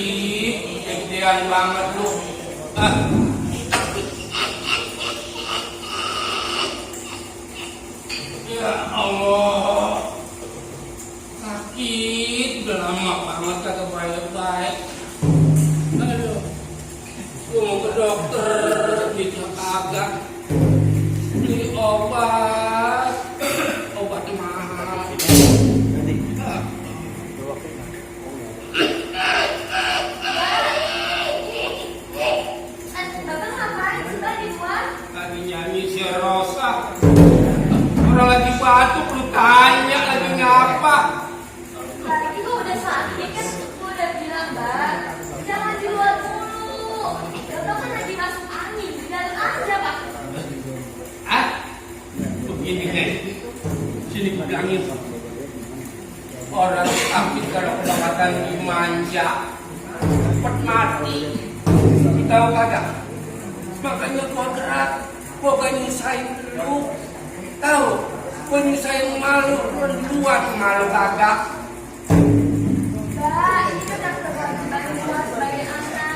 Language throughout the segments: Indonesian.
Gedean banget lu. Ya Allah. Sakit, udah lama banget kagak baik-baik. Aduh. Gua mau ke dokter, dia kagak. Beli obat. Obatnya mahal. Lagi nyanyi si Rosa. Orang lagi batuk lu tanya lagi ngapa? Tadi juga udah sakit kan, gue udah bilang Mbak, jangan di luar mulu. Bapak kan lagi masuk angin, di dalam aja Pak. Ah? Begini nih. Sini bilangin. Orang sakit kalau kebakatan dimanja cepet mati. Tahu kagak? Makanya gua gerak, gua gak nyusahin lu. Tahu? Gua nyusahin malu, lu duluan malu kagak. Mbak, ini kan aku bantu Mbak sebagai anak.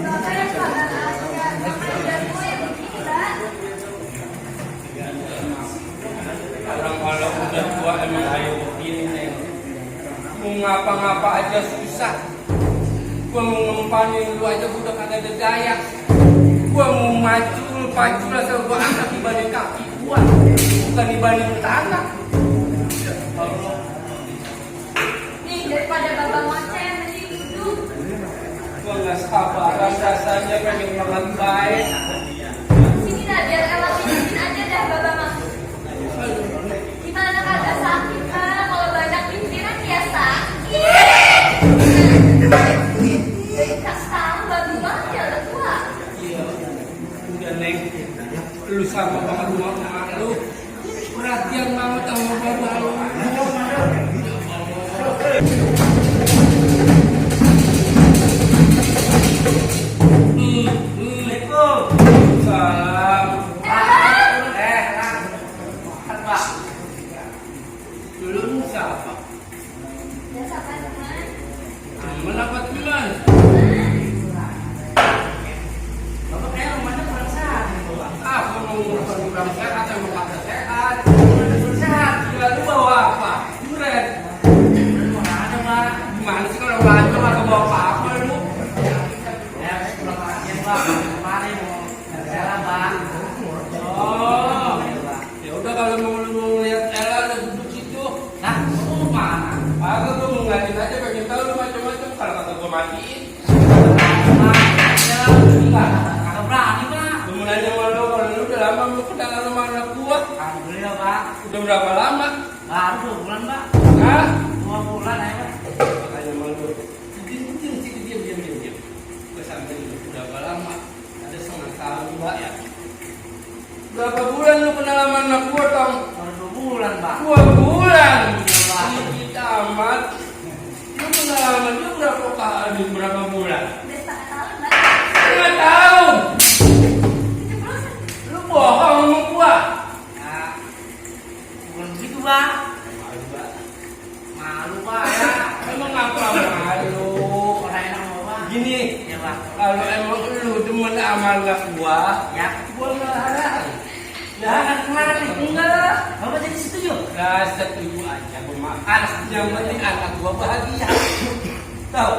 Bapak yang sabar aja, Bapak udah tua yang begini Mbak. Orang kalau udah tua emang ayo begini nih. Mau ngapa-ngapa aja susah. Gua mau ngempanin lu aja gua udah kagak ada daya. Gua mau pacu lah sama gua angkat dibanding kaki gua, bukan dibanding tanah. Nih, daripada Bapak ngoceh, mending duduk. Gua nggak sabaran rasanya pengen banget baik. Sini dah, biar Ella pijitin aja dah Bapak mah. Gimana kagak sakit Pak? Kalau banyak pikiran ya sakit. Kasih tahu baru banget ya udah tua. Iya, udah Neng, lu sama banget sama lu. Perhatian banget sama bapak lu. Salam. Pak. Dulu siapa? Biasa Pak teman. Temen apa teman? Bapak kayak rumahnya kurang sehat nih Bapak. Aku mau ngurus kurang sehat sama kagak sehat. Kurang sehat. Gila lu bawa apa? Duren. Mana ada Pak? Gimana sih kalau belanja kagak bawa apa-apa lu? Ya saya kurang perhatian Pak. Kemarin mau jalan Pak. Oh, ya udah kalau mau lihat Ella ada duduk situ. Nah, mau mana? Aku tuh mau ngajin aja pengen tahu lu macam-macam kalau kata gua matiin. Pak, ya enggak. Kagak berani Pak. Lu mau nanya sama lu kalau lu udah lama lu kenal sama anak gua. Alhamdulillah Pak. Udah berapa lama? Baru 2 bulan Pak. Hah? 2 bulan ya Pak. Tanya sama lu. Diam. Gua sampai dulu berapa lama? Ada 1/2 tahun Mbak ya. Berapa bulan lu kenal sama anak gua, Tong? Baru 2 bulan Pak. 2 bulan. Iya, Pak. Sedikit amat. Lu kenal sama dia berapa kali, berapa bulan? Udah setengah tahun Mbak. 1/2 tahun. Keceplosan. Lu bohong sama gua. Nah, bukan begitu Pak. Malu Pak ya. Emang apa malu? Orang enak mau Pak. Gini, Ya Pak. kalau emang lu demen sama anak gua, Ya. gua ngelarang. Jangan kemarin nih. Enggak. Bapak jadi setuju? Nah, setuju aja gua makan. Yang penting anak gua bahagia. Tahu?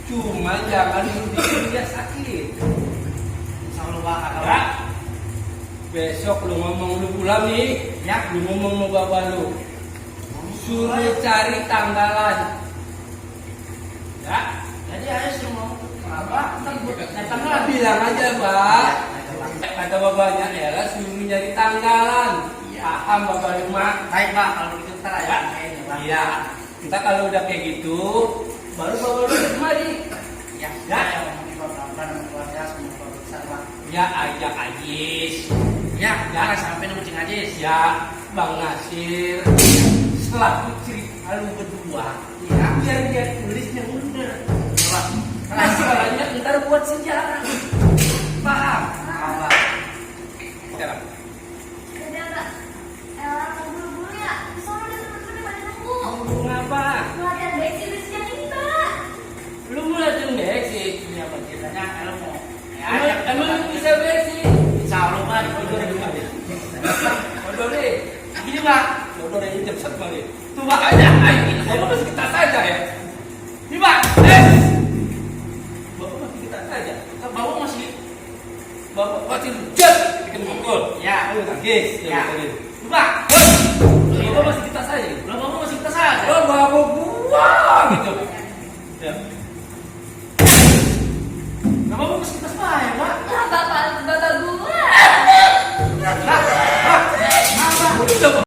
Cuma jangan lu bikin dia sakit. Insya Allah Pak. Ya. Besok lu ngomong lu pulang nih, Ya. lu ngomong sama bapak lu. Suruh cari tanggalan. Ya. Jadi ayo suruh ngomong apa? Ntar gue datang Nah, lagi. bilang aja, Pak. Kata bapaknya Ella suruh nyari tanggalan. Paham bapak lu mah? Baik Pak, kalau begitu ntar aja. Iya. Kita kalau udah kayak gitu, baru bapak lu kemari. Ya, Ya. ya, ngomongin Bapak sama keluarga sama Bapak besar Pak. Ya ajak Ajis. Ya, jangan sampai nemu Cing Ajis. Ya Bang Nasir. Selaku cerita lu berdua. Ya. Biar dia tulisnya bener. Pak. Masalahnya ntar buat sejarah. Paham? Apa? Sekarang. Udah Mbak. Ella mau buru-buru ya. Di sono ada teman-teman yang pada nunggu. Ngomong apa? Latihan basic yang ini Mbak. Lu lanjut. Tangkis. Ya. Coba. Buka. Itu masih